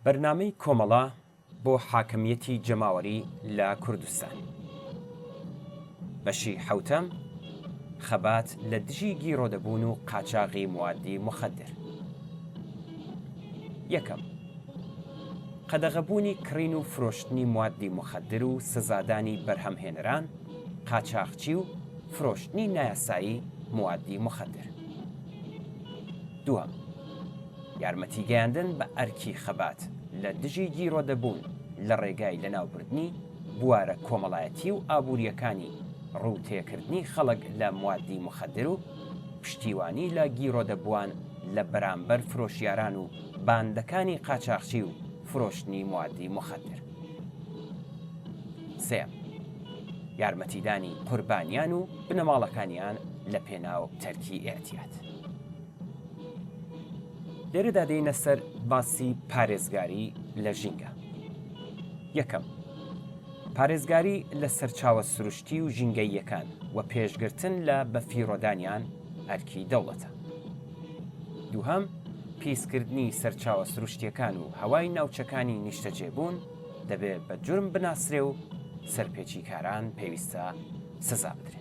بەرنامەی کۆمەڵە بۆ حاکمیەتی جەماوەری لە کوردستان. بەشی حەوتەم، خەبات لە دژی گیرۆدەبوون و قاچاغی موادی مخدر. یەکەم، قەدەغەبوونی کڕین و فرۆشتنی موادی مخدر و سزادانی بەرهەمهێنەران، قاچاغچی و فرۆشتنی نایاسایی موادی مخدر. دووەم، یارمەتیگەیاندن بە ئەرکی خەبات لە دژی گیرۆدەبوون لە ڕێگای لەناوبردنی بوارە کۆمەڵایەتی و ئابوووریەکانی ڕووتێکردنی خەڵک لە موادی مخدر و پشتیوانی لە گیرۆدەبووان لە بەرامبەر فرۆشیاران و باندەکانی قاچاغچی و فرۆشتنی موادی مخدر. سێم، یارمەتیدانی قوربانیان و بنەماڵەکانیان لە پێناو تەرکی ئێعتیاد. لێرەدا دێینە سەر باسی پارێزگاری لە ژینگە. یەکەم، پارێزگاری لە سەرچاوە سروشتی و ژینگەییەکان و پێشگرتن لە بەفیڕۆدانیان ئەرکی دەوڵەتە. دووهەم، پیسکردنی سەرچاوە سروشتیەکان و هەوای ناوچەکانی نیشتەجێبوون دەبێت بە جورم بناسرێ و سەرپێچیکاران پێویستە سزا بدرێن.